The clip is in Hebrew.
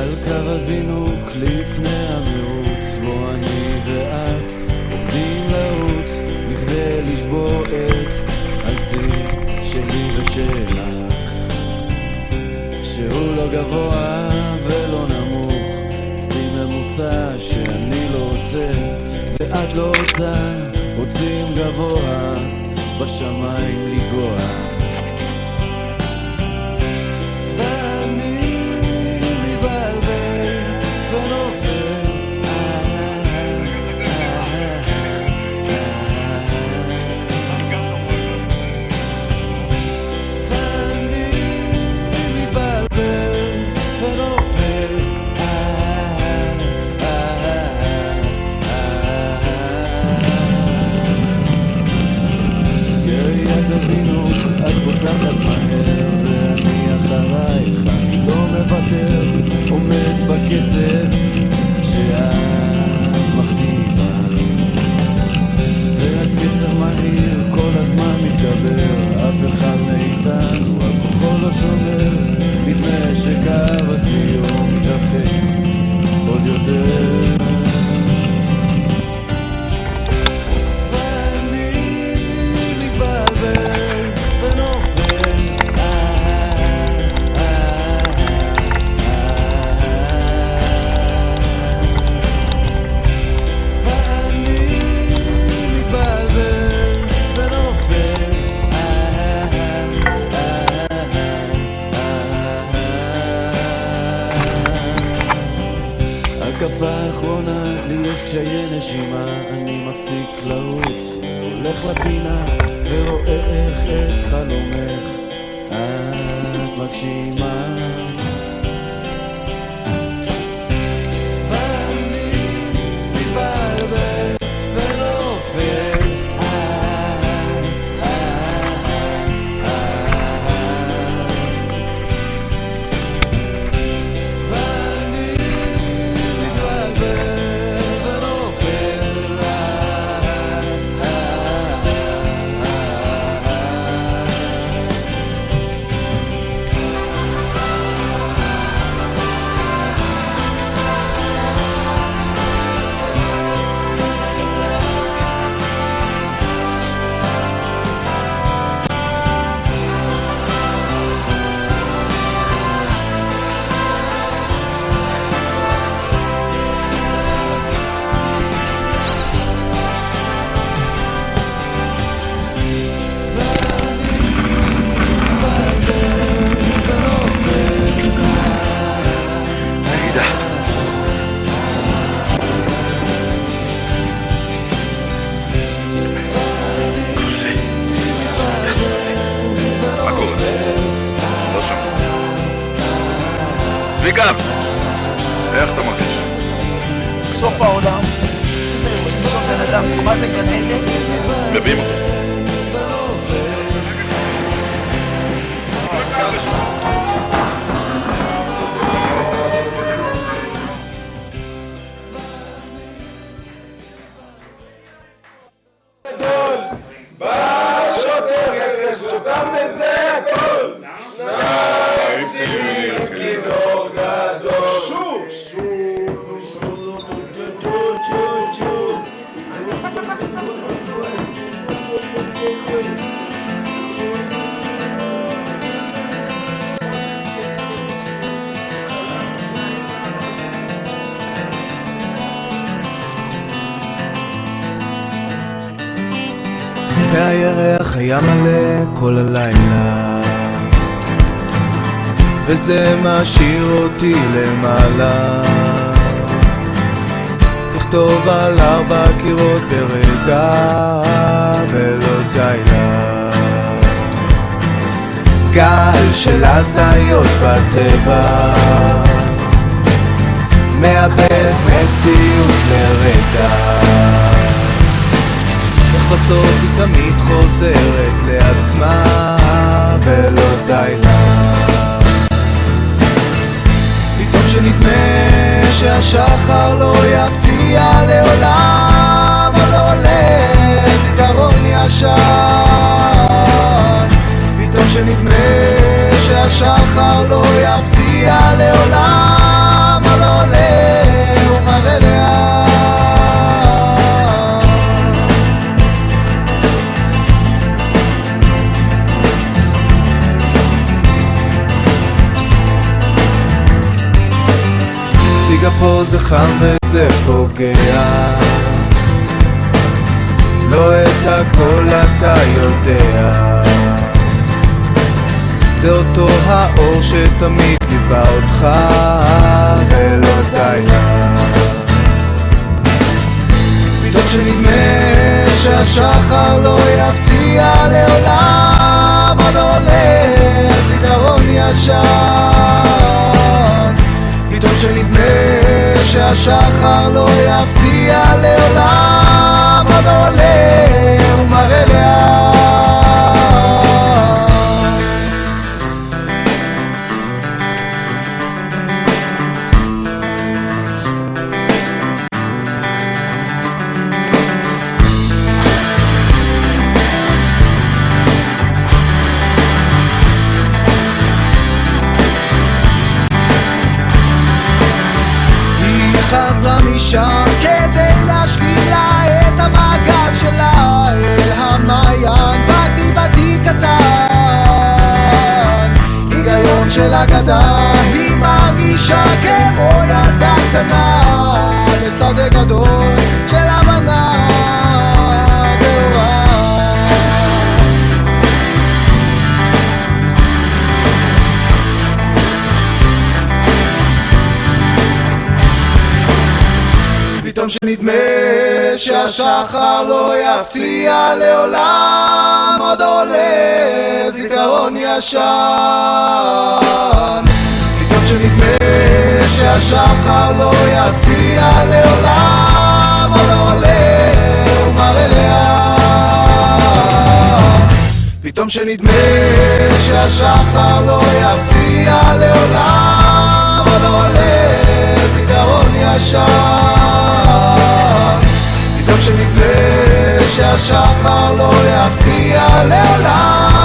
על קו הזינוק לפני המרוץ, בו אני ואת עומדים לרוץ בכדי לשבור את השיא שלי ושלך, שהוא לא גבוה ולא נמוך, שיא ממוצע שאני לא רוצה ואת לא רוצה, רוצים גבוה בשמיים לגוע, ואני מתבלבל ונופל, ואני מתבלבל ונופל, יריית הזינוק את פותחת מהר ואני אחרייך, אני לא מוותר, עומד בקצב שאת מכתיבה, והקצב מהיר כל הזמן מתגבר, אף אחד מאיתנו הכוחו לא שובר, נדמה שקו הסיום מתרחק עוד יותר, הקפה האחרונה לי יש קשיי נשימה, אני מפסיק לרוץ, הולך לפינה ורואה איך את חלומך את מגשימה, ואני מתבלבל ונופל, צביקה, איך אתה מרגיש? סוף העולם, יש לסוף בן אדם, מה זה גן עדן? בבימה. בשוטר יחש אותם בזה הכל, שניים סימנים כינור גדול, שוב והירח היה מלא כל הלילה, וזה משאיר אותי למעלה, תכתוב על 4 קירות ברגע ולא די לה, גל של הזיות בטבע מאבד מציאות לרגע, בסוף היא תמיד חוזרת לעצמה ולא די לה, פתאום שנדמה שהשחר לא יפציע לעולם, אבל עולה זיכרון ישן, פתאום שנדמה שהשחר לא יפציע לעולם, ליגה פה זה חם וזה פוגע, לא את הכל אתה יודע, זה אותו האור שתמיד ליווה אותך ולא די לה. פתאום שנדמה שהשחר לא יפציע לעולם, עוד עולה זיכרון ישן. פתאום שנדמה שהשחר לא יפציע לעולם, עוד עולה ומראה לאן. חזרה משם כדי להשלים לה את המעגל שלה אל המעיין, באתי קטן, היגיון של אגדה, היא מרגישה כמו ילדה קטנה לשדה גדול של הבנה טהורה. פתאום שנדמה שהשחר לא יפציע לעולם, עוד עולה זיכרון ישן. פתאום שנדמה שהשחר לא יפציע לעולם, עוד עולה ומראה לאן. פתאום שנדמה שהשחר לא יפציע לעולם, עוד עולה זיכרון ישן. פתאום שנדמה שהשחר לא יפציע לעולם,